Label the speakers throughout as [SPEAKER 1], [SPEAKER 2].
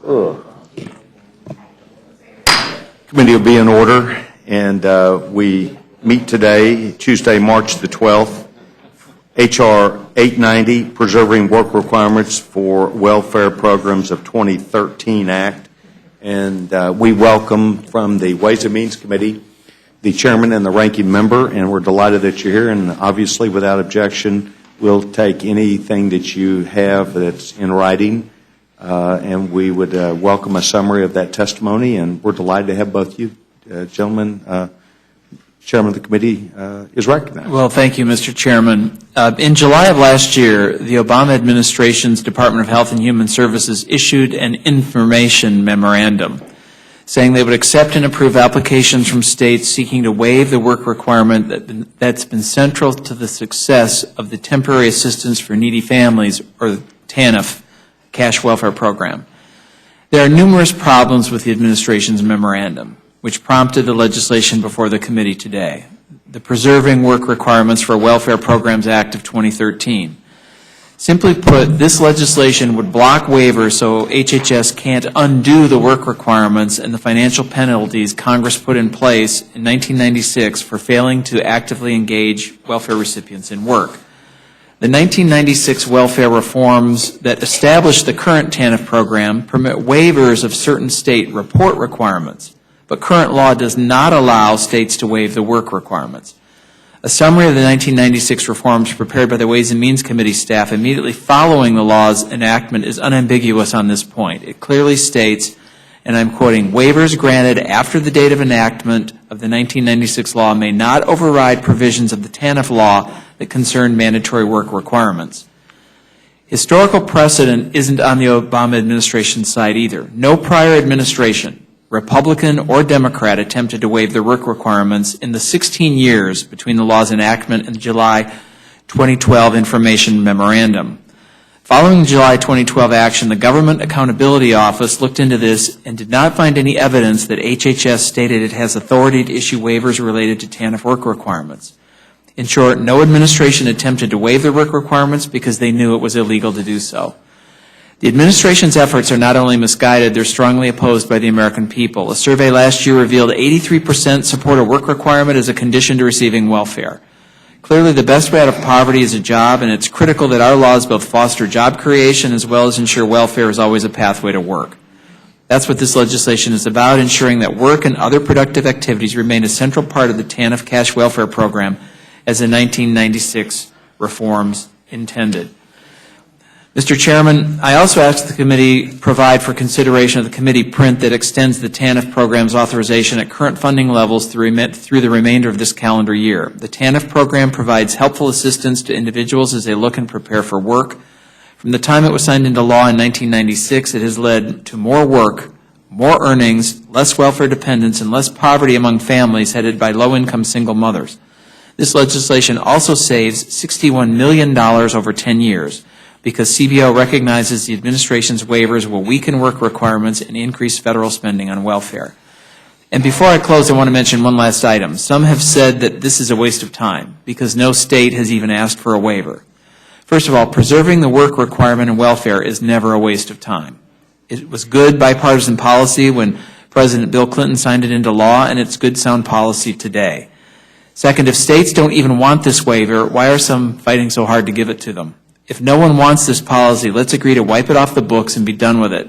[SPEAKER 1] Committee will be in order, and we meet today, Tuesday, March the 12th. H.R. 890, Preserving Work Requirements for Welfare Programs of 2013 Act. And we welcome from the Ways and Means Committee the chairman and the ranking member, and we're delighted that you're here. And obviously, without objection, we'll take anything that you have that's in writing, and we would welcome a summary of that testimony. And we're delighted to have both you gentlemen. Chairman of the committee is recognized.
[SPEAKER 2] Well, thank you, Mr. Chairman. In July of last year, the Obama administration's Department of Health and Human Services issued an information memorandum saying they would accept and approve applications from states seeking to waive the work requirement that's been central to the success of the Temporary Assistance for Needy Families, or TANF, cash welfare program. There are numerous problems with the administration's memorandum, which prompted the legislation before the committee today, the Preserving Work Requirements for Welfare Programs Act of 2013. Simply put, this legislation would block waivers so HHS can't undo the work requirements and the financial penalties Congress put in place in 1996 for failing to actively engage welfare recipients in work. The 1996 welfare reforms that established the current TANF program permit waivers of certain state report requirements, but current law does not allow states to waive the work requirements. A summary of the 1996 reforms prepared by the Ways and Means Committee staff immediately following the law's enactment is unambiguous on this point. It clearly states, and I'm quoting, "Waivers granted after the date of enactment of the 1996 law may not override provisions of the TANF law that concern mandatory work requirements." Historical precedent isn't on the Obama administration's side either. No prior administration, Republican or Democrat, attempted to waive the work requirements in the 16 years between the law's enactment and the July 2012 information memorandum. Following the July 2012 action, the Government Accountability Office looked into this and did not find any evidence that HHS stated it has authority to issue waivers related to TANF work requirements. In short, no administration attempted to waive the work requirements because they knew it was illegal to do so. The administration's efforts are not only misguided, they're strongly opposed by the American people. A survey last year revealed 83% support a work requirement as a condition to receiving welfare. Clearly, the best way out of poverty is a job, and it's critical that our laws both foster job creation as well as ensure welfare is always a pathway to work. That's what this legislation is about, ensuring that work and other productive activities remain a central part of the TANF cash welfare program as the 1996 reforms intended. Mr. Chairman, I also ask the committee provide for consideration of the committee print that extends the TANF program's authorization at current funding levels through the remainder of this calendar year. The TANF program provides helpful assistance to individuals as they look and prepare for work. From the time it was signed into law in 1996, it has led to more work, more earnings, less welfare dependence, and less poverty among families headed by low-income single mothers. This legislation also saves $61 million over 10 years. Because CBO recognizes the administration's waivers will weaken work requirements and increase federal spending on welfare. And before I close, I want to mention one last item. Some have said that this is a waste of time because no state has even asked for a waiver. First of all, preserving the work requirement in welfare is never a waste of time. It was good bipartisan policy when President Bill Clinton signed it into law, and it's good sound policy today. Second, if states don't even want this waiver, why are some fighting so hard to give it to them? If no one wants this policy, let's agree to wipe it off the books and be done with it.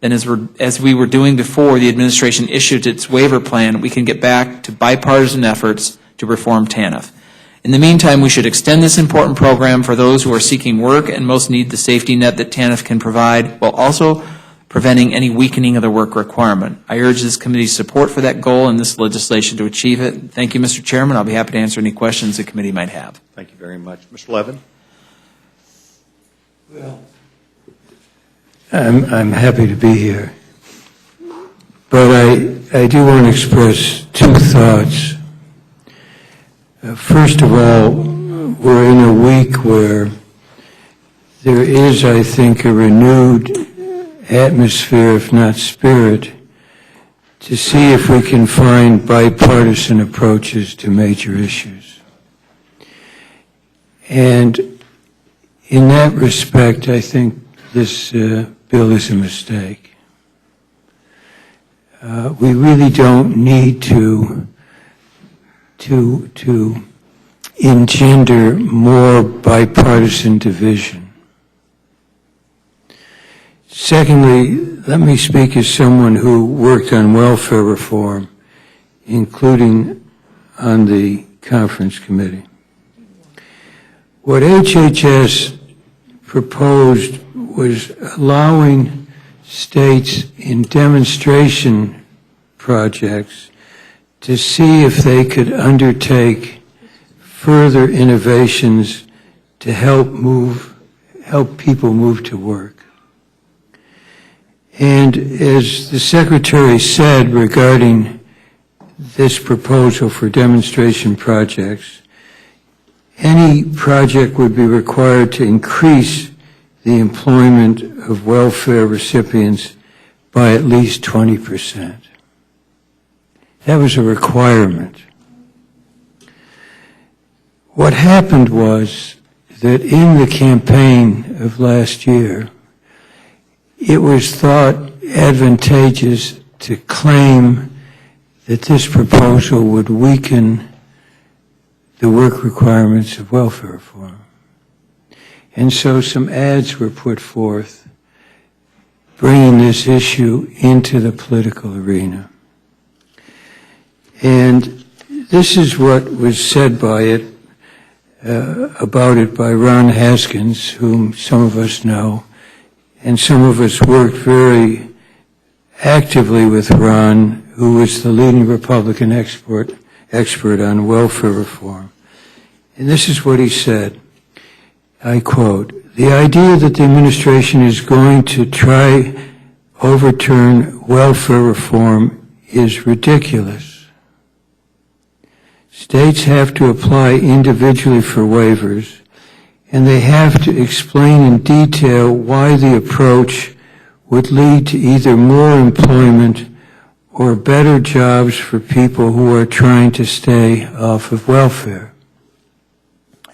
[SPEAKER 2] Then as we were doing before the administration issued its waiver plan, we can get back to bipartisan efforts to reform TANF. In the meantime, we should extend this important program for those who are seeking work and most need the safety net that TANF can provide, while also preventing any weakening of the work requirement. I urge this committee's support for that goal and this legislation to achieve it. Thank you, Mr. Chairman. I'll be happy to answer any questions the committee might have.
[SPEAKER 1] Thank you very much. Mr. Levin?
[SPEAKER 3] Well, I'm happy to be here, but I do want to express two thoughts. First of all, we're in a week where there is, I think, a renewed atmosphere, if not spirit, to see if we can find bipartisan approaches to major issues. And in that respect, I think this bill is a mistake. we really don't need to engender more bipartisan division. Secondly, let me speak as someone who worked on welfare reform, including on the conference committee. What HHS proposed was allowing states in demonstration projects to see if they could undertake further innovations to help people move to work. And as the Secretary said regarding this proposal for demonstration projects, any project would be required to increase the employment of welfare recipients by at least 20%. That was a requirement. What happened was that in the campaign of last year, it was thought advantageous to claim that this proposal would weaken the work requirements of welfare reform. And so some ads were put forth bringing this issue into the political arena. And this is what was said about it by Ron Haskins, whom some of us know, and some of us worked very actively with Ron, who was the leading Republican expert on welfare reform. And this is what he said, I quote, "The idea that the administration is going to try overturn welfare reform is ridiculous. States have to apply individually for waivers, and they have to explain in detail why the approach would lead to either more employment or better jobs for people who are trying to stay off of welfare."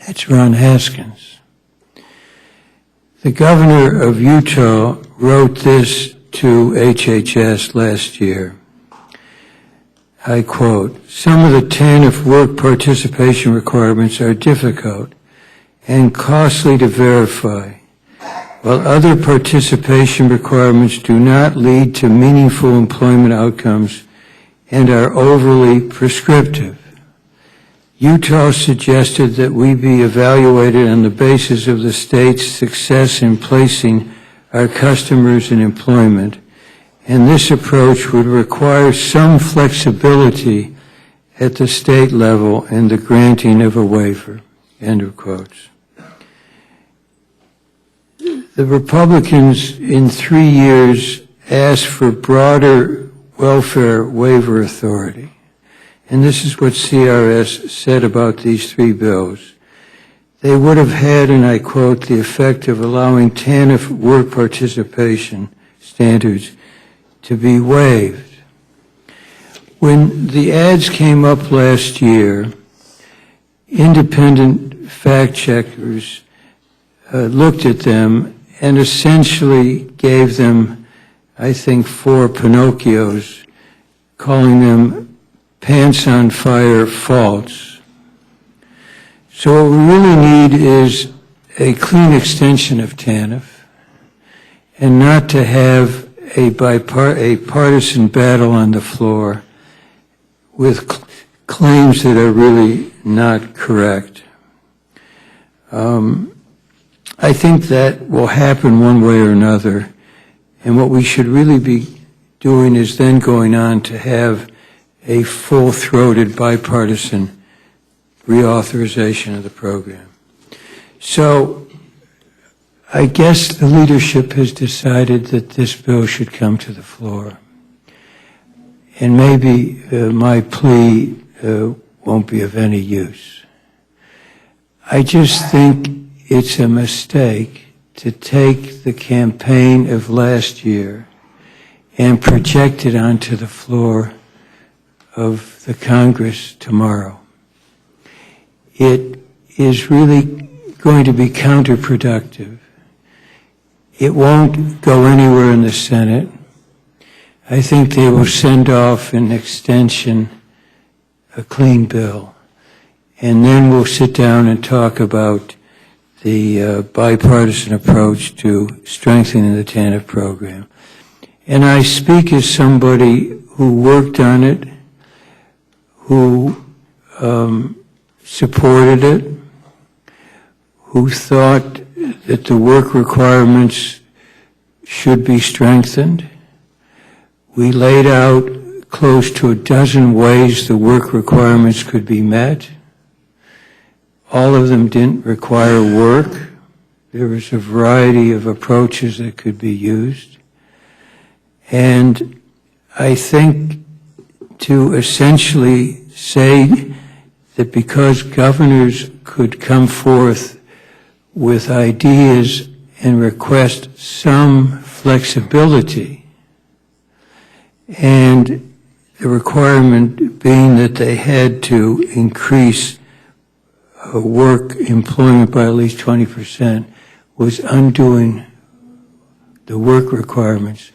[SPEAKER 3] That's Ron Haskins. The governor of Utah wrote this to HHS last year. I quote, "Some of the TANF work participation requirements are difficult and costly to verify, while other participation requirements do not lead to meaningful employment outcomes and are overly prescriptive. Utah suggested that we be evaluated on the basis of the state's success in placing our customers in employment, and this approach would require some flexibility at the state level in the granting of a waiver." End of quotes. The Republicans in 3 years asked for broader welfare waiver authority. And this is what CRS said about these 3 bills. They would have had, and I quote, "the effect of allowing TANF work participation standards to be waived." When the ads came up last year, independent fact checkers looked at them and essentially gave them, I think, 4 Pinocchios, calling them pants on fire false. So what we really need is a clean extension of TANF and not to have a partisan battle on the floor with claims that are really not correct. I think that will happen one way or another, and what we should really be doing is then going on to have a full-throated bipartisan reauthorization of the program. So I guess the leadership has decided that this bill should come to the floor. And maybe my plea won't be of any use. I just think it's a mistake to take the campaign of last year and project it onto the floor of the Congress tomorrow. It is really going to be counterproductive. It won't go anywhere in the Senate. I think they will send off an extension, a clean bill. And then we'll sit down and talk about the bipartisan approach to strengthening the TANF program. And I speak as somebody who worked on it, who supported it, who thought that the work requirements should be strengthened. We laid out close to a dozen ways the work requirements could be met. All of them didn't require work. There was a variety of approaches that could be used. And I think to essentially say that because governors could come forth with ideas and request some flexibility, and the requirement being that they had to increase work employment by at least 20%, was undoing the work requirements,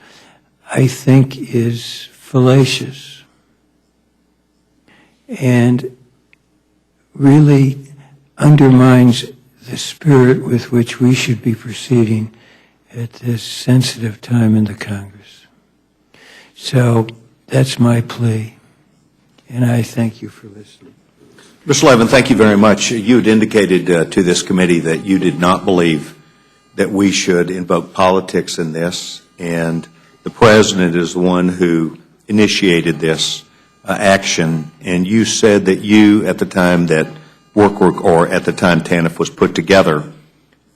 [SPEAKER 3] I think is fallacious and really undermines the spirit with which we should be proceeding at this sensitive time in the Congress. So that's my plea, and I thank you for listening.
[SPEAKER 1] Mr. Levin, thank you very much. You had indicated to this committee that you did not believe that we should invoke politics in this, and the President is the one who initiated this action, and you said that you, at the time that at the time TANF was put together,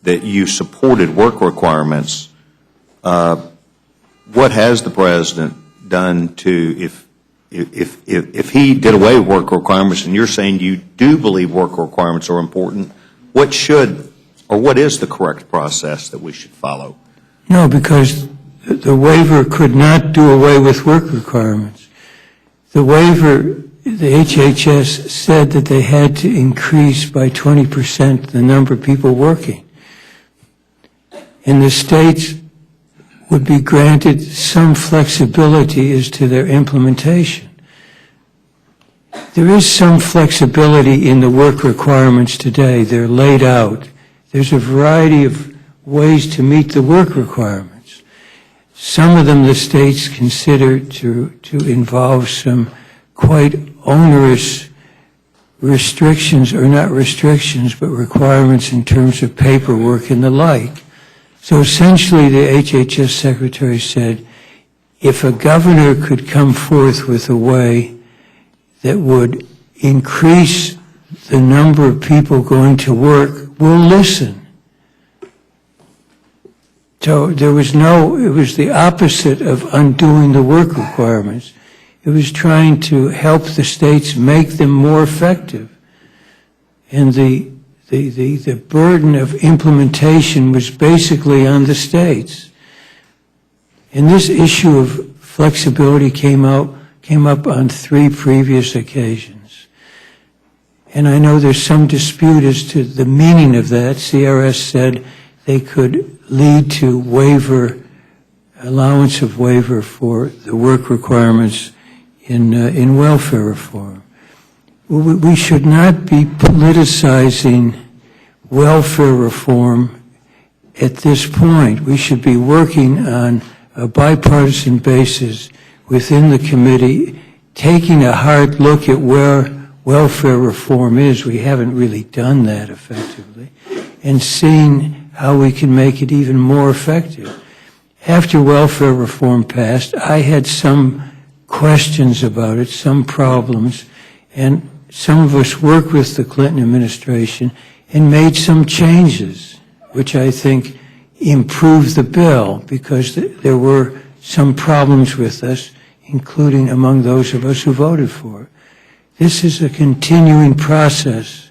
[SPEAKER 1] that you supported work requirements. What has the President done to, if he did away with work requirements, and you're saying you do believe work requirements are important, what should, or what is the correct process that we should follow?
[SPEAKER 3] No, because the waiver could not do away with work requirements. The waiver, the HHS said that they had to increase by 20% the number of people working. And the states would be granted some flexibility as to their implementation. There is some flexibility in the work requirements today. They're laid out. There's a variety of ways to meet the work requirements. Some of them the states consider to involve some quite onerous restrictions, or not restrictions, but requirements in terms of paperwork and the like. So essentially the HHS Secretary said, if a governor could come forth with a way that would increase the number of people going to work, we'll listen. So there was it was the opposite of undoing the work requirements. It was trying to help the states make them more effective. And the burden of implementation was basically on the states. And this issue of flexibility came up on 3 previous occasions. And I know there's some dispute as to the meaning of that. CRS said they could lead to allowance of waiver for the work requirements in welfare reform. We should not be politicizing welfare reform at this point. We should be working on a bipartisan basis within the committee, taking a hard look at where welfare reform is. We haven't really done that effectively, and seeing how we can make it even more effective. After welfare reform passed, I had some questions about it, some problems, and some of us worked with the Clinton administration and made some changes, which I think improved the bill, because there were some problems with us, including among those of us who voted for it. This is a continuing process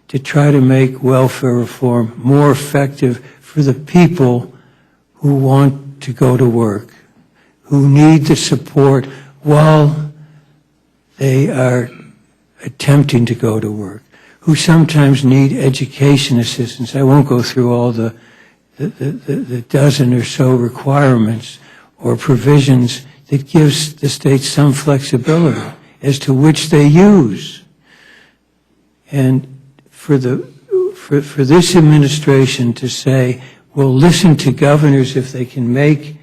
[SPEAKER 3] to try to make welfare reform more effective for the people who want to go to work, who need the support while they are attempting to go to work, who sometimes need education assistance. I won't go through all the dozen or so requirements or provisions that gives the states some flexibility as to which they use. And for this administration to say, well, listen to governors if they can make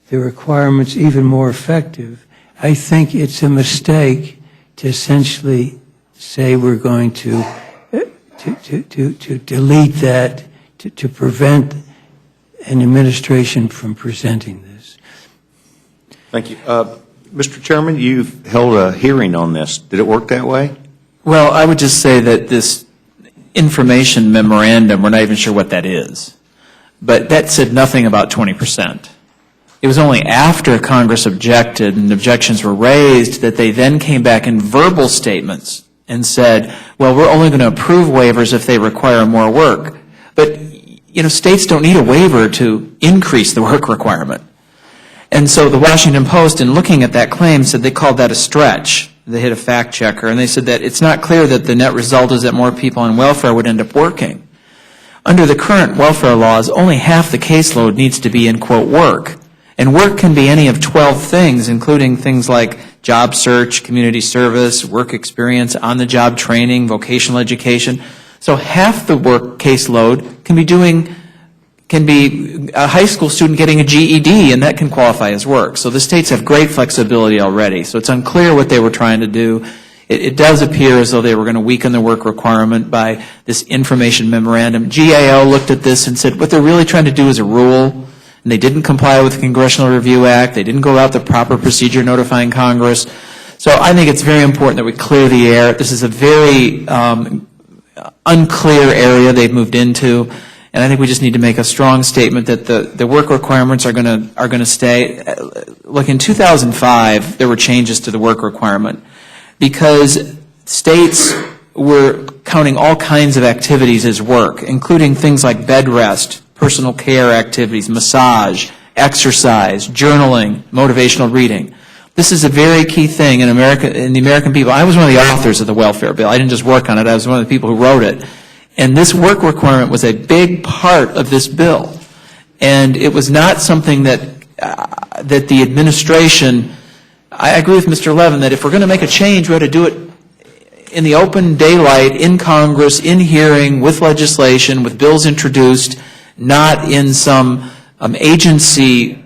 [SPEAKER 3] the requirements even more effective, I think it's a mistake to essentially say we're going to delete that, to prevent an administration from presenting this.
[SPEAKER 1] Thank you. Mr. Chairman, you've held a hearing on this. Did it work that way?
[SPEAKER 2] Well, I would just say that this information memorandum, we're not even sure what that is. But that said nothing about 20%. It was only after Congress objected and objections were raised that they then came back in verbal statements and said, well, we're only going to approve waivers if they require more work. But, you know, states don't need a waiver to increase the work requirement. And so the Washington Post, in looking at that claim, said they called that a stretch. They hit a fact checker, and they said that it's not clear that the net result is that more people on welfare would end up working. Under the current welfare laws, only half the caseload needs to be in, quote, work. And work can be any of 12 things, including things like job search, community service, work experience, on-the-job training, vocational education. So half the work caseload can be a high school student getting a GED, and that can qualify as work. So the states have great flexibility already. So it's unclear what they were trying to do. It does appear as though they were going to weaken the work requirement by this information memorandum. GAO looked at this and said what they're really trying to do is a rule, and they didn't comply with the Congressional Review Act. They didn't go out the proper procedure notifying Congress. So I think it's very important that we clear the air. This is a very unclear area they've moved into. And I think we just need to make a strong statement that the work requirements are going to stay. Look, in 2005, there were changes to the work requirement because states were counting all kinds of activities as work, including things like bed rest, personal care activities, massage, exercise, journaling, motivational reading. This is a very key thing in America, in the American people. I was one of the authors of the welfare bill. I didn't just work on it. I was one of the people who wrote it. And this work requirement was a big part of this bill. And it was not something that the administration, I agree with Mr. Levin, that if we're going to make a change, we ought to do it in the open daylight, in Congress, in hearing, with legislation, with bills introduced, not in some agency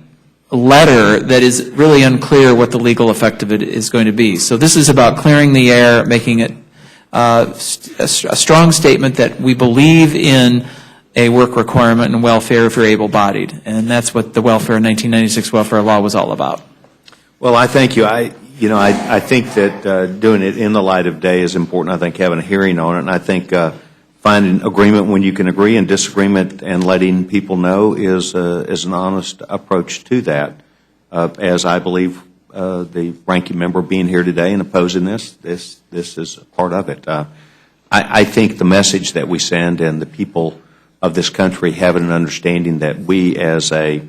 [SPEAKER 2] letter that is really unclear what the legal effect of it is going to be. So this is about clearing the air, making it a strong statement that we believe in a work requirement and welfare if you're able-bodied. And that's what the welfare 1996 welfare law was all about.
[SPEAKER 1] Well, I thank you. I think that doing it in the light of day is important. I think having a hearing on it, and I think finding agreement when you can agree and disagreement and letting people know is an honest approach to that, as I believe the ranking member being here today and opposing this is a part of it. I think the message that we send and the people of this country having an understanding that we as a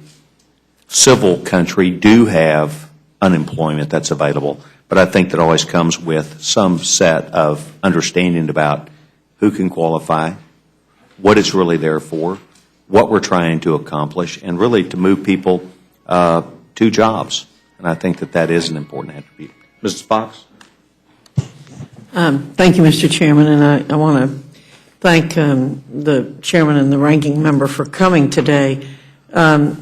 [SPEAKER 1] civil country do have unemployment that's available, but I think that always comes with some set of understanding about who can qualify, what it's really there for, what we're trying to accomplish, and really to move people to jobs. And I think that is an important attribute. Mrs. Fox?
[SPEAKER 4] Thank you, Mr. Chairman, and I want to thank the chairman and the ranking member for coming today. I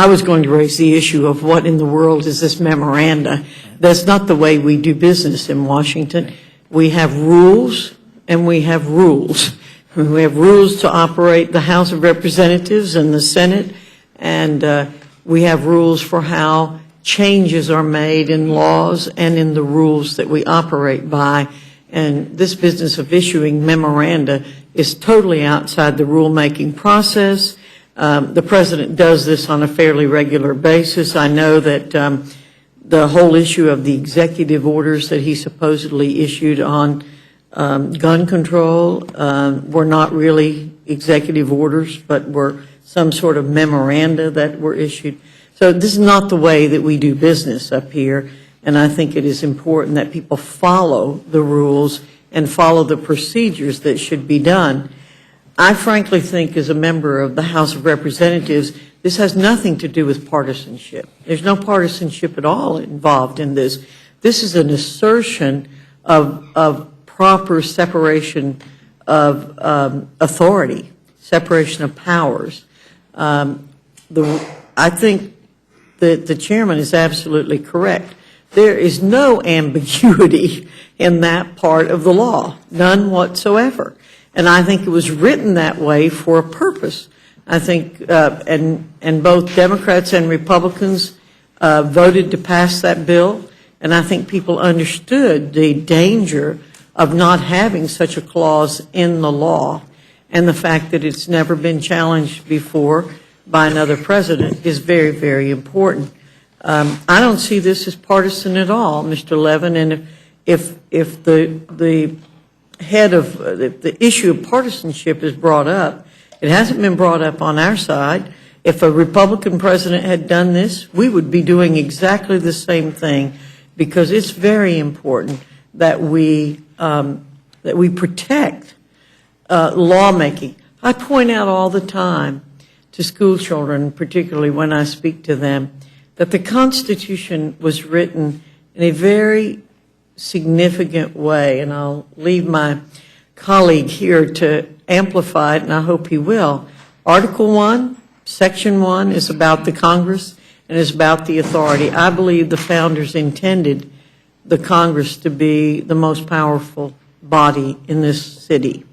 [SPEAKER 4] was going to raise the issue of what in the world is this memoranda. That's not the way we do business in Washington. We have rules and we have rules. We have rules to operate the House of Representatives and the Senate, and we have rules for how changes are made in laws and in the rules that we operate by. And this business of issuing memoranda is totally outside the rulemaking process. The President does this on a fairly regular basis. I know that the whole issue of the executive orders that he supposedly issued on gun control were not really executive orders, but were some sort of memoranda that were issued. So this is not the way that we do business up here, and I think it is important that people follow the rules and follow the procedures that should be done. I frankly think as a member of the House of Representatives This has nothing to do with partisanship. There's no partisanship at all involved in this. This is an assertion of proper separation of authority, separation of powers. I think that the chairman is absolutely correct. There is no ambiguity in that part of the law, none whatsoever. And I think it was written that way for a purpose. I think, and both Democrats and Republicans voted to pass that bill, and I think people understood the danger of not having such a clause in the law, and the fact that it's never been challenged before by another president is very, very important. I don't see this as partisan at all, Mr. Levin, and if the head of the issue of partisanship is brought up, it hasn't been brought up on our side. If a Republican president had done this, we would be doing exactly the same thing, because it's very important that we protect lawmaking. I point out all the time to school children, particularly when I speak to them, that the Constitution was written in a very significant way, and I'll leave my colleague here to amplify it, and I hope he will. Article 1, Section 1 is about the Congress and is about the authority. I believe the founders intended the Congress to be the most powerful body in this city.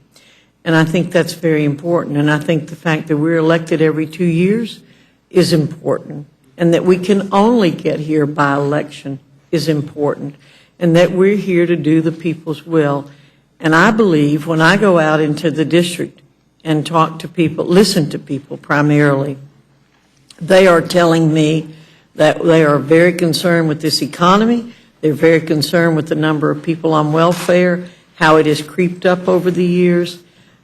[SPEAKER 4] And I think that's very important. And I think the fact that we're elected every 2 years is important. And that we can only get here by election is important. And that we're here to do the people's will. And I believe when I go out into the district and talk to people, listen to people primarily, they are telling me that they are very concerned with this economy. They're very concerned with the number of people on welfare, how it has creeped up over the years.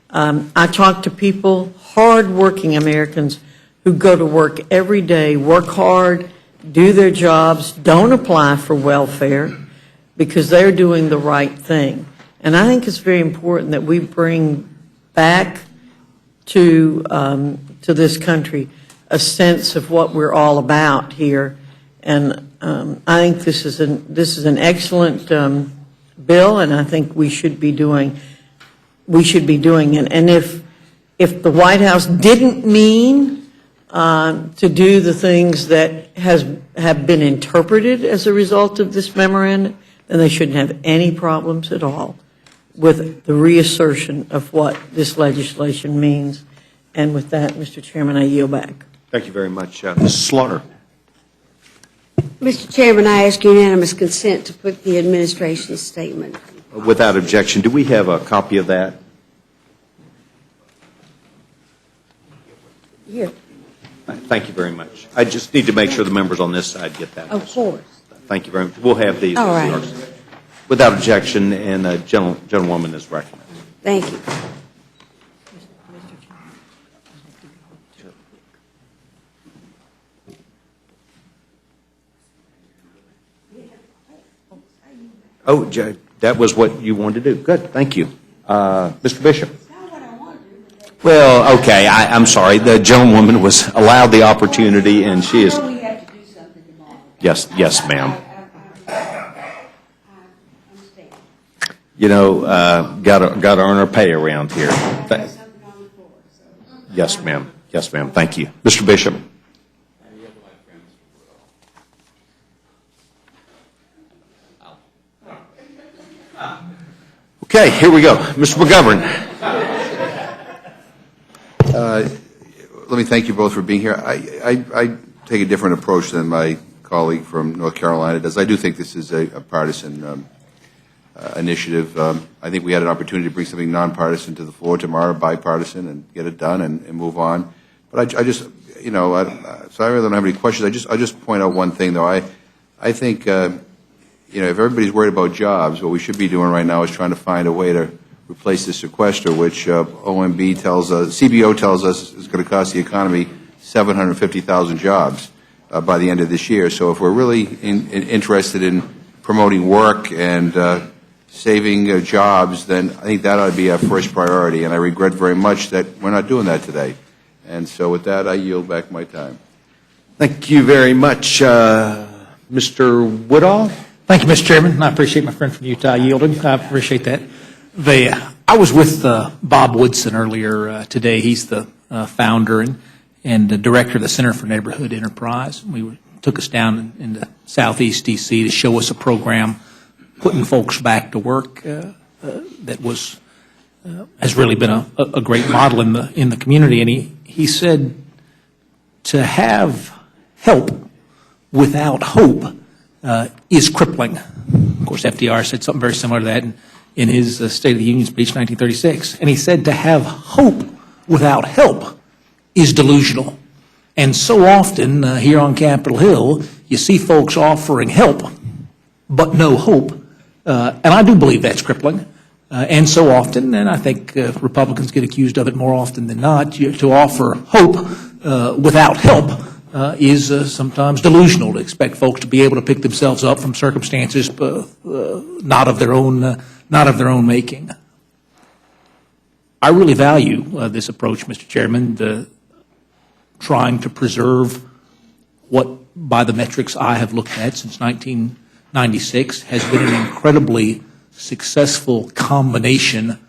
[SPEAKER 4] I talk to people, hard-working Americans, who go to work every day, work hard, do their jobs, don't apply for welfare because they're doing the right thing. And I think it's very important that we bring back to this country a sense of what we're all about here. And I think this is an excellent bill, and I think we should be doing it. And if the White House didn't mean to do the things that have been interpreted as a result of this memorandum, then they shouldn't have any problems at all with the reassertion of what this legislation means. And with that, Mr. Chairman, I yield back.
[SPEAKER 1] Thank you very much. Mrs. Slaughter.
[SPEAKER 5] Mr. Chairman, I ask unanimous consent to put the administration's statement.
[SPEAKER 1] Without objection, do we have a copy of that?
[SPEAKER 5] Here.
[SPEAKER 1] Thank you very much. I just need to make sure the members on this side get that.
[SPEAKER 5] Of course.
[SPEAKER 1] Thank you very much. We'll have these.
[SPEAKER 5] All right.
[SPEAKER 1] Without objection, and a gentlewoman is recognized.
[SPEAKER 5] Thank you.
[SPEAKER 1] Oh, that was what you wanted to do. Good, thank you. Mr. Bishop. Well, okay, I'm sorry. The gentlewoman was allowed the opportunity, and she is. Yes, ma'am. You know, got to earn our pay around here. Yes, ma'am. Yes, ma'am. Thank you, Mr. Bishop. Okay, here we go. Mr. McGovern.
[SPEAKER 6] Let me thank you both for being here. I take a different approach than my colleague from North Carolina does. I do think this is a partisan initiative. I think we had an opportunity to bring something nonpartisan to the floor tomorrow, bipartisan, and get it done and move on. But I just, you know, so I really don't have any questions. I just point out one thing, though. I think, you know, if everybody's worried about jobs, what we should be doing right now is trying to find a way to replace the sequester, which OMB tells us, CBO tells us is going to cost the economy 750,000 jobs by the end of this year. So if we're really interested in promoting work and saving jobs, then I think that ought to be our first priority. And I regret very much that we're not doing that today. And so with that, I yield back my time.
[SPEAKER 1] Thank you very much. Mr. Woodall?
[SPEAKER 7] Thank you, Mr. Chairman. I appreciate my friend from Utah yielding. I appreciate that. I was with Bob Woodson earlier today. He's the founder and the director of the Center for Neighborhood Enterprise. Took us down into southeast D.C. to show us a program putting folks back to work that has really been a great model in the community. And he said to have help without hope is crippling. Of course, FDR said something very similar to that in his State of the Union speech, 1936. And he said to have hope without help is delusional. And so often here on Capitol Hill, you see folks offering help, but no hope. And I do believe that's crippling. And so often, and I think Republicans get accused of it more often than not, to offer hope without help is sometimes delusional, to expect folks to be able to pick themselves up from circumstances not of their own making. I really value this approach, Mr. Chairman, trying to preserve what, by the metrics I have looked at since 1996, has been an incredibly successful combination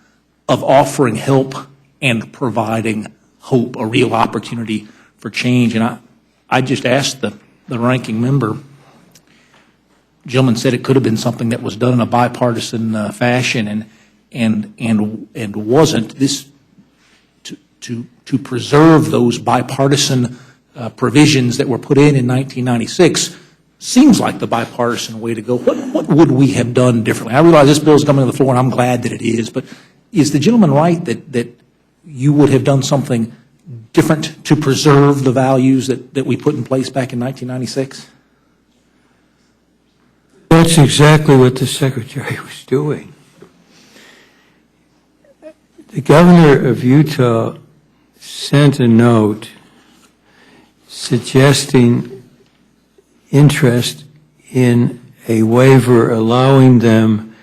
[SPEAKER 7] of offering help and providing hope, a real opportunity for change. And I just asked the ranking member, gentleman said it could have been something that was done in a bipartisan fashion and wasn't. This to preserve those bipartisan provisions that were put in 1996 seems like the bipartisan way to go. What would we have done differently? I realize this bill is coming to the floor, and I'm glad that it is, but is the gentleman right that you would have done something different to preserve the values that we put in place back in 1996?
[SPEAKER 3] That's exactly what the Secretary was doing. The governor of Utah sent a note suggesting interest in a waiver allowing them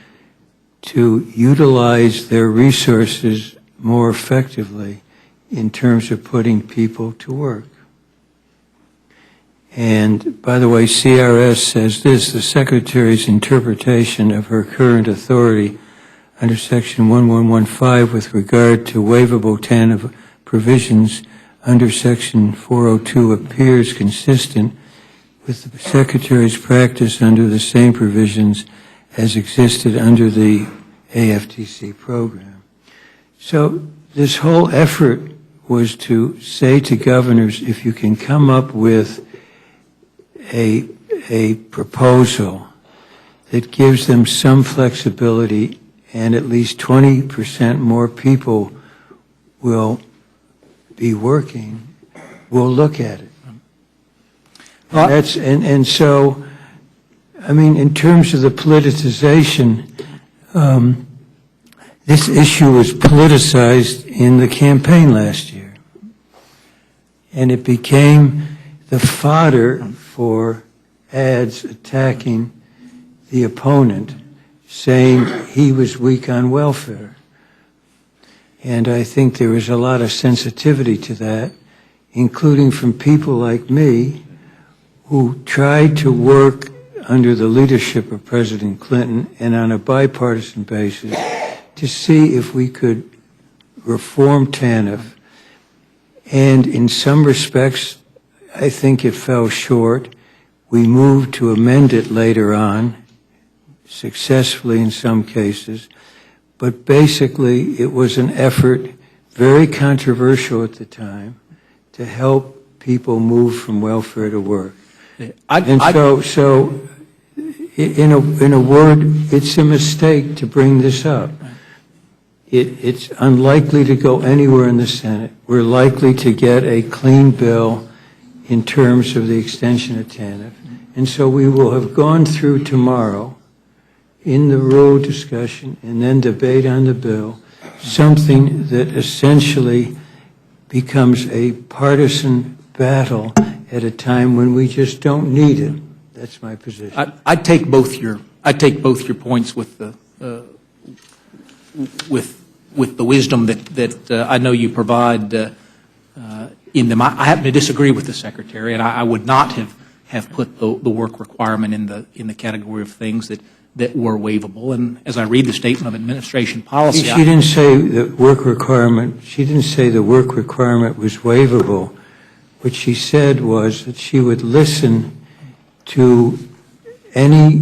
[SPEAKER 3] to utilize their resources more effectively in terms of putting people to work. And by the way, CRS says this: the Secretary's interpretation of her current authority under Section 1115 with regard to waivable TANF provisions under Section 402 appears consistent with the Secretary's practice under the same provisions as existed under the AFTC program. So this whole effort was to say to governors, if you can come up with a proposal that gives them some flexibility and at least 20% more people will be working, we'll look at it. And so, I mean, in terms of the politicization, this issue was politicized in the campaign last year. And it became the fodder for ads attacking the opponent, saying he was weak on welfare. And I think there was a lot of sensitivity to that, including from people like me who tried to work under the leadership of President Clinton and on a bipartisan basis to see if we could reform TANF. And in some respects, I think it fell short. We moved to amend it later on, successfully in some cases. But basically, it was an effort, very controversial at the time, to help people move from welfare to work. So in a word, it's a mistake to bring this up. It's unlikely to go anywhere in the Senate. We're likely to get a clean bill in terms of the extension of TANF. And so we will have gone through tomorrow in the rule discussion and then debate on the bill, something that essentially becomes a partisan battle at a time when we just don't need it. That's my position.
[SPEAKER 7] I take both your points with the wisdom that I know you provide in them. I happen to disagree with the Secretary, and I would not have put the work requirement in the category of things that were waivable. And as I read the Statement of Administration Policy,
[SPEAKER 3] She didn't say the work requirement, she didn't say the work requirement was waivable. What she said was that she would listen to any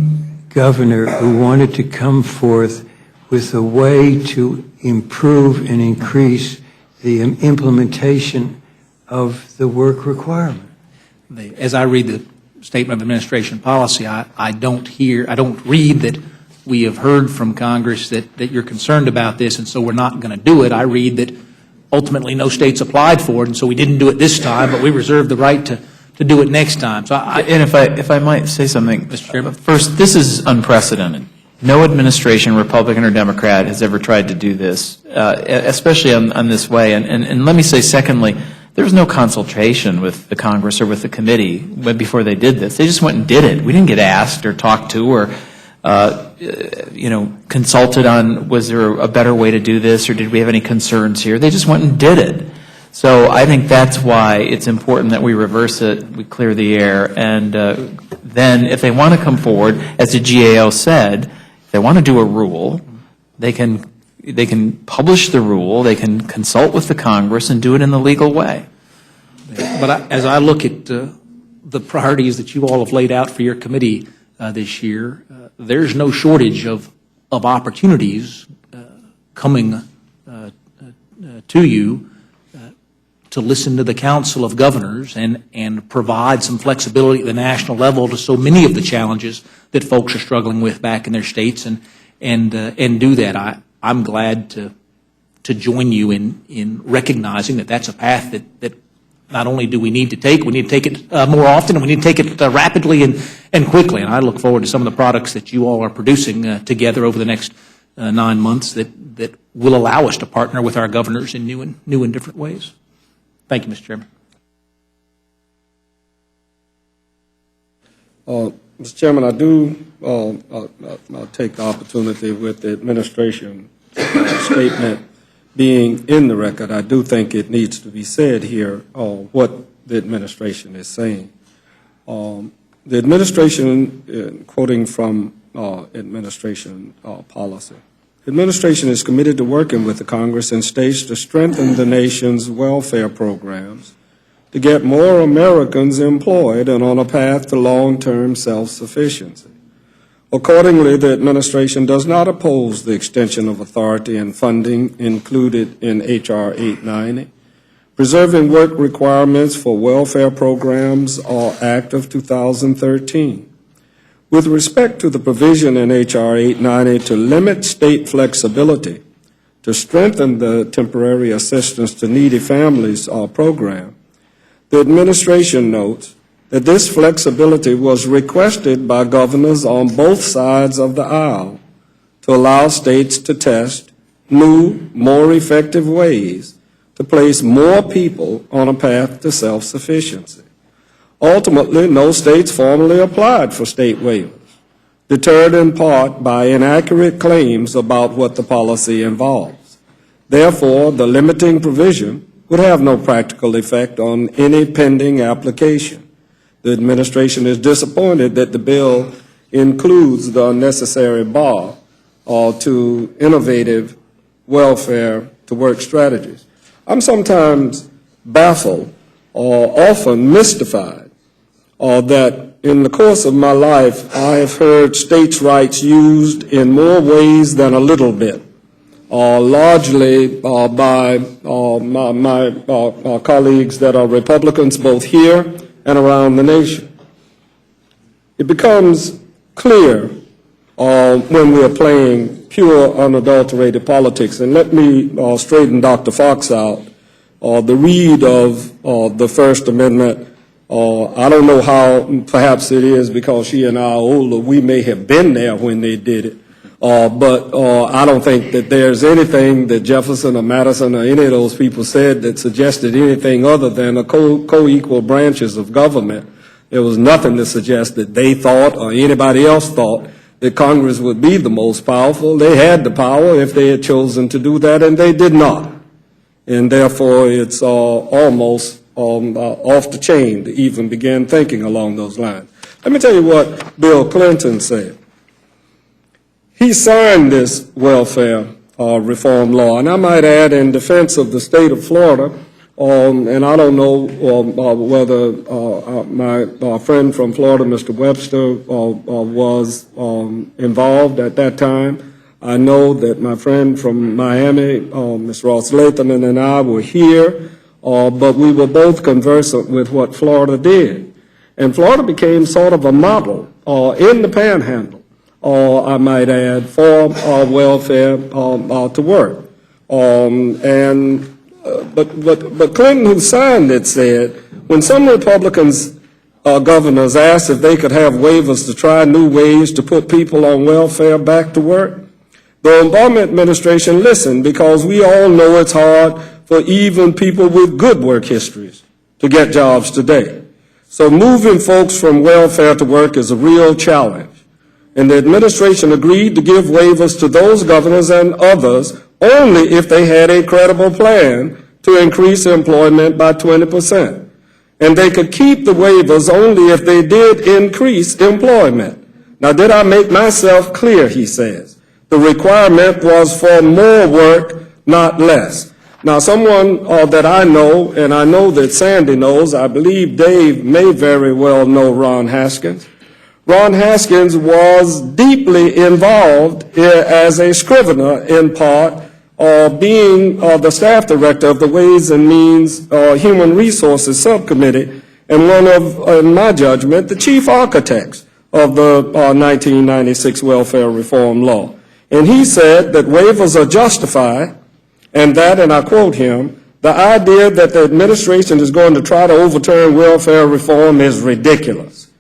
[SPEAKER 3] governor who wanted to come forth with a way to improve and increase the implementation of the work requirement.
[SPEAKER 7] as I read the Statement of Administration Policy, I don't read that we have heard from Congress that you're concerned about this, and so we're not going to do it. I read that ultimately no states applied for it, and so we didn't do it this time, but we reserve the right to do it next time. So
[SPEAKER 2] And if I might say something,
[SPEAKER 7] Mr. Chairman.
[SPEAKER 2] First, this is unprecedented. No administration, Republican or Democrat, has ever tried to do this, especially on this way. And let me say, secondly, there was no consultation with the Congress or with the committee before they did this. They just went and did it. We didn't get asked or talked to or, consulted on, was there a better way to do this, or did we have any concerns here? They just went and did it. So I think that's why it's important that we reverse it, we clear the air, and then if they want to come forward, as the GAO said, if they want to do a rule, they can publish the rule, they can consult with the Congress and do it in the legal way.
[SPEAKER 7] But as I look at the priorities that you all have laid out for your committee this year, there's no shortage of opportunities coming to you to listen to the Council of Governors and provide some flexibility at the national level to so many of the challenges that folks are struggling with back in their states and do that. I'm glad to join you in recognizing that that's a path that not only do we need to take it more often, and we need to take it rapidly and quickly. And I look forward to some of the products that you all are producing together over the next 9 months that will allow us to partner with our governors in new and different ways. Thank you, Mr. Chairman.
[SPEAKER 8] Mr. Chairman, I do I'll take the opportunity with the administration statement being in the record. I do think it needs to be said here what the administration is saying. The administration, quoting from administration policy, the administration is committed to working with the Congress and states to strengthen the nation's welfare programs to get more Americans employed and on a path to long-term self-sufficiency. Accordingly, the administration does not oppose the extension of authority and funding included in H.R. 890, Preserving Work Requirements for Welfare Programs, or Act of 2013. With respect to the provision in H.R. 890 to limit state flexibility to strengthen the Temporary Assistance to Needy Families program, the administration notes that this flexibility was requested by governors on both sides of the aisle to allow states to test new, more effective ways to place more people on a path to self-sufficiency. Ultimately, no states formally applied for state waivers, deterred in part by inaccurate claims about what the policy involves. Therefore, the limiting provision would have no practical effect on any pending application. The administration is disappointed that the bill includes the unnecessary bar to innovative welfare to work strategies. I'm sometimes baffled or often mystified that in the course of my life I have heard states' rights used in more ways than a little bit, largely by my colleagues that are Republicans both here and around the nation. It becomes clear when we are playing pure, unadulterated politics. And let me straighten Dr. Fox out. The read of the First Amendment, I don't know how, perhaps it is because she and I are older, we may have been there when they did it. But I don't think that there's anything that Jefferson or Madison or any of those people said that suggested anything other than a co-equal branches of government. There was nothing to suggest that they thought or anybody else thought that Congress would be the most powerful. They had the power if they had chosen to do that, and they did not. And therefore, it's almost off the chain to even begin thinking along those lines. Let me tell you what Bill Clinton said. He signed this welfare reform law, and I might add, in defense of the state of Florida, and I don't know whether my friend from Florida, Mr. Webster, was involved at that time. I know that my friend from Miami, Ms. Ross Lathan, and I were here, but we were both conversant with what Florida did. And Florida became sort of a model in the Panhandle, I might add, for welfare to work. But Clinton, who signed it, said, when some Republicans governors asked if they could have waivers to try new ways to put people on welfare back to work, the Obama administration listened, because we all know it's hard for even people with good work histories to get jobs today. So moving folks from welfare to work is a real challenge. And the administration agreed to give waivers to those governors and others only if they had a credible plan to increase employment by 20%. And they could keep the waivers only if they did increase employment. Now, did I make myself clear, he says? The requirement was for more work, not less. Now, someone that I know, and I know that Sandy knows, I believe Dave may very well know Ron Haskins. Ron Haskins was deeply involved as a scrivener, in part, being the staff director of the Ways and Means Human Resources Subcommittee, and one of, in my judgment, the chief architects of the 1996 Welfare Reform Law. And he said that waivers are justified, and that, and I quote him, the idea that the administration is going to try to overturn welfare reform is ridiculous.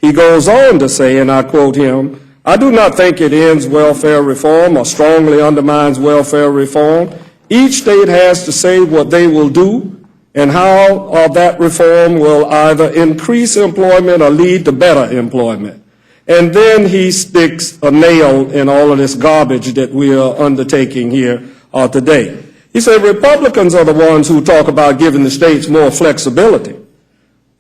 [SPEAKER 8] He goes on to say, and I quote him, I do not think it ends welfare reform or strongly undermines welfare reform. Each state has to say what they will do and how that reform will either increase employment or lead to better employment. And then he sticks a nail in all of this garbage that we are undertaking here today. He said Republicans are the ones who talk about giving the states more flexibility.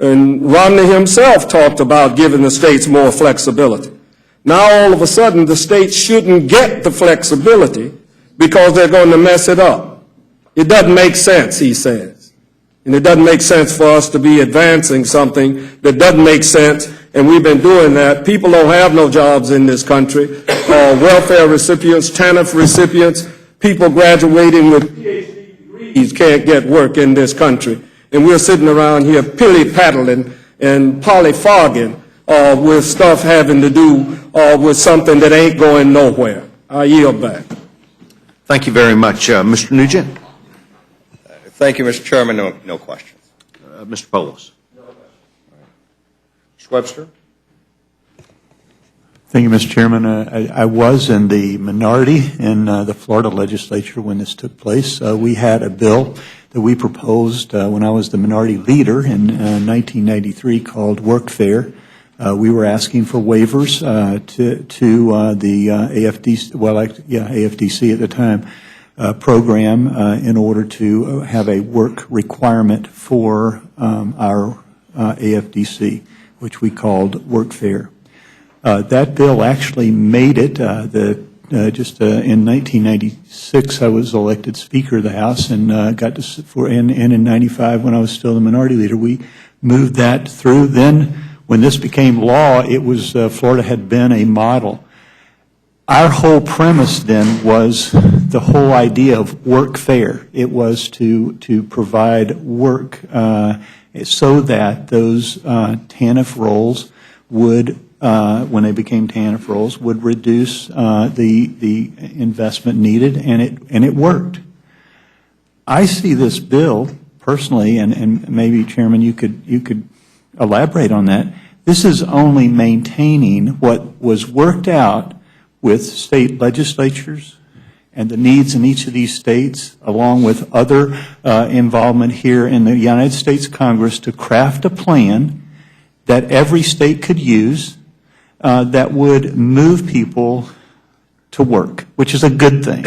[SPEAKER 8] And Romney himself talked about giving the states more flexibility. Now all of a sudden the states shouldn't get the flexibility because they're going to mess it up. It doesn't make sense, he says. And it doesn't make sense for us to be advancing something that doesn't make sense, and we've been doing that. People don't have no jobs in this country. Welfare recipients, TANF recipients, people graduating with PhD degrees can't get work in this country. And we're sitting around here pilly-paddling and polyfogging with stuff having to do with something that ain't going nowhere. I yield back.
[SPEAKER 1] Thank you very much. Mr. Nugent?
[SPEAKER 9] Thank you, Mr. Chairman. No questions.
[SPEAKER 1] Mr. Polis?
[SPEAKER 6] Mr. Webster?
[SPEAKER 10] Thank you, Mr. Chairman. I was in the minority in the Florida legislature when this took place. We had a bill that we proposed when I was the minority leader in 1993 called Workfare. We were asking for waivers to the AFDC at the time program in order to have a work requirement for our AFDC, which we called Workfare. That bill actually made it. In 1996, I was elected Speaker of the House, and and in '95, when I was still the minority leader, we moved that through. Then, when this became law, it was Florida had been a model. Our whole premise then was the whole idea of workfare. It was to provide work so that those TANF roles would, when they became TANF roles, would reduce the investment needed, and it worked. I see this bill personally, and maybe Chairman, you could elaborate on that. This is only maintaining what was worked out with state legislatures and the needs in each of these states, along with other involvement here in the United States Congress, to craft a plan that every state could use that would move people to work, which is a good thing.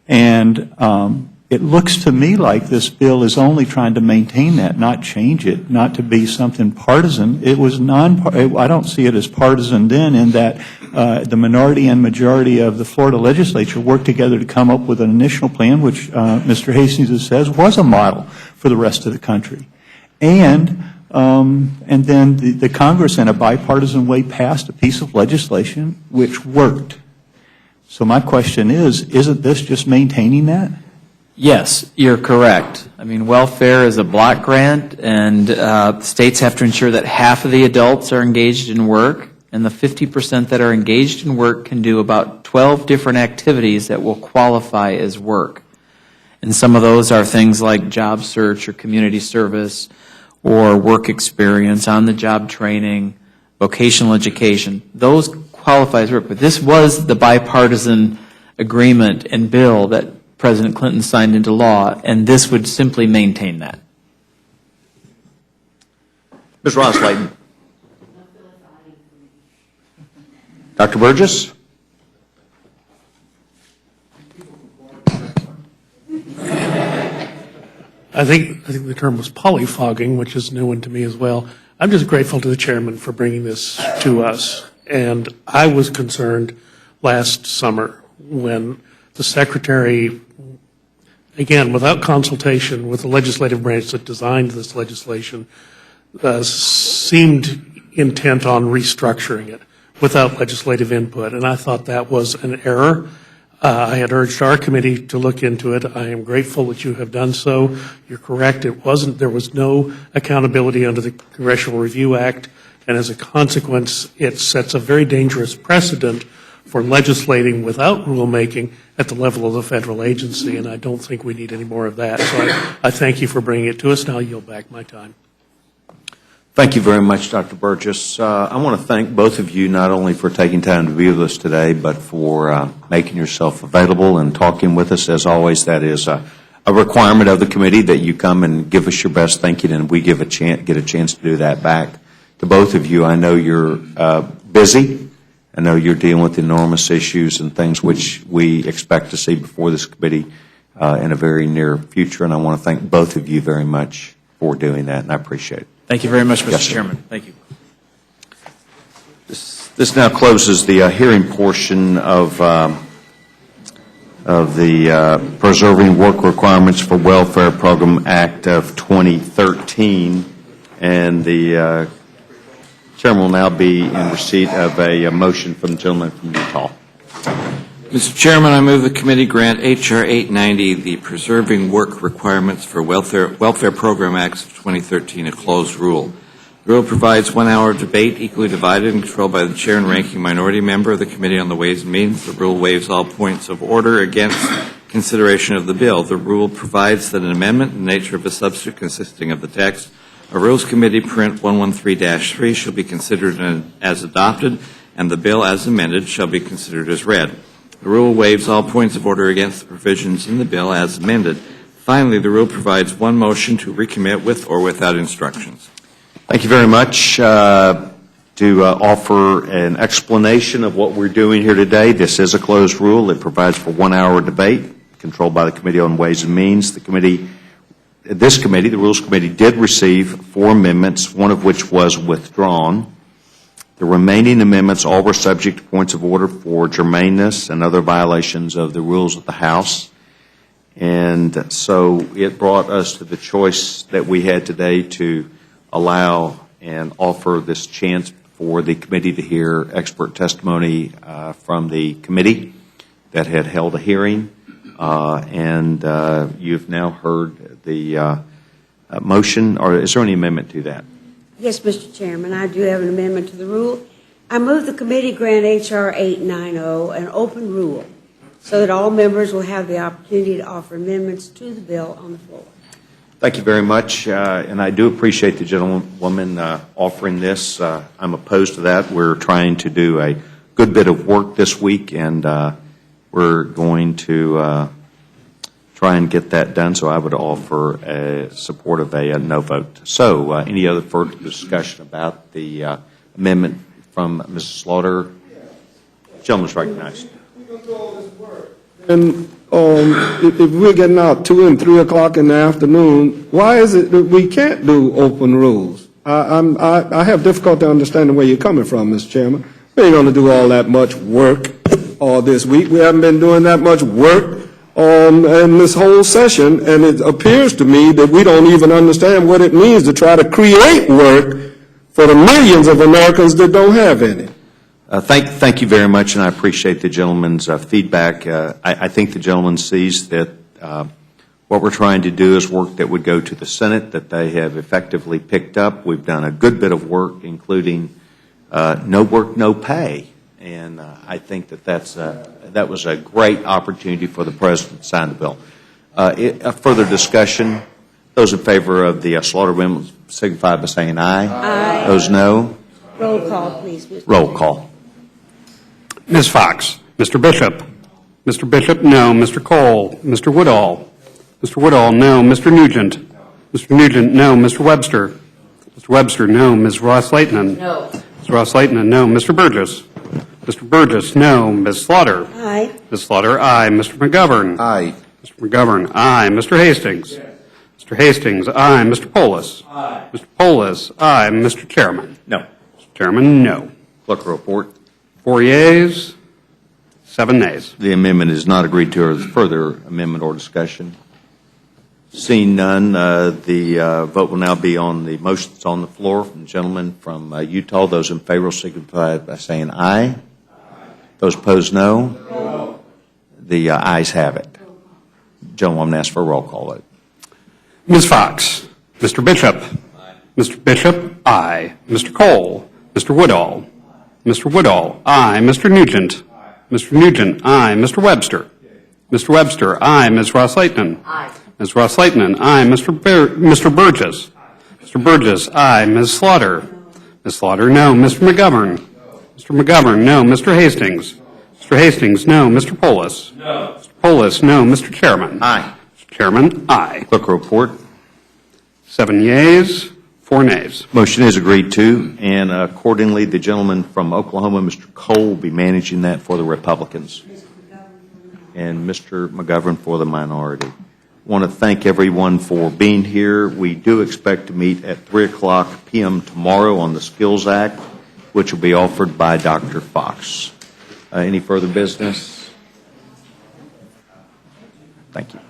[SPEAKER 10] And it looks to me like this bill is only trying to maintain that, not change it, not to be something partisan. It was I don't see it as partisan then, in that the minority and majority of the Florida legislature worked together to come up with an initial plan, which Mr. Hastings says was a model for the rest of the country. And then the Congress, in a bipartisan way, passed a piece of legislation which worked. So my question is, isn't this just maintaining that?
[SPEAKER 2] Yes, you're correct. I mean, welfare is a block grant, and states have to ensure that half of the adults are engaged in work, and the 50% that are engaged in work can do about 12 different activities that will qualify as work. And some of those are things like job search or community service or work experience, on-the-job training, vocational education. Those qualify as work. But this was the bipartisan agreement and bill that President Clinton signed into law, and this would simply maintain that.
[SPEAKER 1] Ms. Ross-Layton. Dr. Burgess?
[SPEAKER 11] I think the term was polyfogging, which is a new one to me as well. I'm just grateful to the chairman for bringing this to us. And I was concerned last summer when the secretary, again, without consultation with the legislative branch that designed this legislation, seemed intent on restructuring it without legislative input. And I thought that was an error. I had urged our committee to look into it. I am grateful that you have done so. You're correct. There was no accountability under the Congressional Review Act. And as a consequence, it sets a very dangerous precedent for legislating without rulemaking at the level of the federal agency, and I don't think we need any more of that. So I thank you for bringing it to us, and I'll yield back my time.
[SPEAKER 1] Thank you very much, Dr. Burgess. I want to thank both of you not only for taking time to be with us today, but for making yourself available and talking with us. As always, that is a requirement of the committee that you come and give us your best thinking, and we get a chance to do that back to both of you. I know you're busy. I know you're dealing with enormous issues and things which we expect to see before this committee in a very near future, and I want to thank both of you very much for doing that, and I appreciate it.
[SPEAKER 2] Thank you very much, Mr.
[SPEAKER 1] Yes, sir.
[SPEAKER 2] Chairman. Thank you.
[SPEAKER 1] This now closes the hearing portion of the Preserving Work Requirements for Welfare Program Act of 2013, and the Chairman will now be in receipt of a motion from the gentleman from Utah.
[SPEAKER 12] Mr. Chairman, I move the committee grant H.R. 890, the Preserving Work Requirements for Welfare Program Acts of 2013, a closed rule. The rule provides 1 hour of debate equally divided and controlled by the chair and ranking minority member of the Committee on the Ways and Means. The rule waives all points of order against consideration of the bill. The rule provides that an amendment in the nature of a substitute consisting of the text of Rules Committee Print 113-3 shall be considered as adopted, and the bill as amended shall be considered as read. The rule waives all points of order against the provisions in the bill as amended. Finally, the rule provides one motion to recommit with or without instructions.
[SPEAKER 1] Thank you very much. To offer an explanation of what we're doing here today, this is a closed rule. It provides for 1 hour of debate, controlled by the Committee on Ways and Means. The Rules Committee, did receive 4 amendments, one of which was withdrawn. The remaining amendments all were subject to points of order for germaneness and other violations of the rules of the House. And so it brought us to the choice that we had today to allow and offer this chance for the committee to hear expert testimony from the committee that had held a hearing. And you've now heard the motion, or is there any amendment to that?
[SPEAKER 5] Yes, Mr. Chairman, I do have an amendment to the rule. I move the committee grant H.R. 890 an open rule so that all members will have the opportunity to offer amendments to the bill on the floor.
[SPEAKER 1] Thank you very much, and I do appreciate the gentlewoman offering this. I'm opposed to that. We're trying to do a good bit of work this week, and we're going to try and get that done, so I would offer support of a no vote. So any other further discussion about the amendment from Mrs. Slaughter? Gentleman's recognized.
[SPEAKER 8] And if we're getting out 2 and 3 o'clock in the afternoon, why is it that we can't do open rules? I have difficulty understanding where you're coming from, Mr. Chairman. We ain't gonna do all that much work all this week. We haven't been doing that much work in this whole session, and it appears to me that we don't even understand what it means to try to create work for the millions of Americans that don't have any.
[SPEAKER 1] Thank you very much, and I appreciate the gentleman's feedback. I think the gentleman sees that what we're trying to do is work that would go to the Senate that they have effectively picked up. We've done a good bit of work, including no work, no pay, and I think that was a great opportunity for the President to sign the bill. A further discussion, those in favor of the slaughter amendment signify by saying aye.
[SPEAKER 5] Aye.
[SPEAKER 1] Those no.
[SPEAKER 5] Roll call, please, Mr.
[SPEAKER 1] Roll call.
[SPEAKER 13] Ms. Fox. Mr. Bishop. Mr. Bishop, no. Mr. Cole. Mr. Woodall. Mr. Woodall, no. Mr. Nugent. Mr. Nugent, no. Mr. Webster. Mr. Webster, no. Ms. Ross-Lehtinen.
[SPEAKER 5] No.
[SPEAKER 13] Ms. Ross-Lehtinen, no. Mr. Burgess. Mr. Burgess, no. Ms. Slaughter.
[SPEAKER 5] Aye.
[SPEAKER 13] Ms. Slaughter, aye. Mr. McGovern.
[SPEAKER 6] Aye.
[SPEAKER 13] Mr. McGovern, aye. Mr. Hastings. Mr. Hastings, aye. Mr. Polis. Aye. Mr. Polis, aye. Mr. Chairman.
[SPEAKER 1] No.
[SPEAKER 13] Mr. Chairman, no.
[SPEAKER 1] Clerk report.
[SPEAKER 13] 4 yeas, 7 nays.
[SPEAKER 1] The amendment is not agreed to, or further amendment or discussion. Seeing none, the vote will now be on the motion that's on the floor from the gentleman from Utah. Those in favor will signify by saying aye. Those opposed, no. The ayes have it. Gentleman, I'm going to ask for a roll call vote.
[SPEAKER 13] Ms. Fox. Mr. Bishop. Aye. Mr. Bishop, aye. Mr. Cole. Mr. Woodall. Mr. Woodall, aye. Mr. Nugent. Aye. Mr. Nugent, aye. Mr. Webster. Mr. Webster, aye. Ms. Ross-Lehtinen. Aye. Ms. Ross-Lehtinen, aye. Mr. Burgess. Mr. Burgess, aye. Ms. Slaughter. Ms. Slaughter, no. Mr. McGovern. Mr. McGovern, no. Mr. Hastings. Mr. Hastings, no. Mr. Polis. No. Mr. Polis, no. Mr. Chairman.
[SPEAKER 1] Aye.
[SPEAKER 13] Mr. Chairman, aye.
[SPEAKER 1] Clerk report.
[SPEAKER 13] 7 yeas, 4 nays.
[SPEAKER 1] Motion is agreed to, and accordingly, the gentleman from Oklahoma, Mr. Cole, will be managing that for the Republicans, and Mr. McGovern for the minority. I want to thank everyone for being here. We do expect to meet at 3:00 p.m. tomorrow on the Skills Act, which will be offered by Dr. Fox. Any further business? Thank you.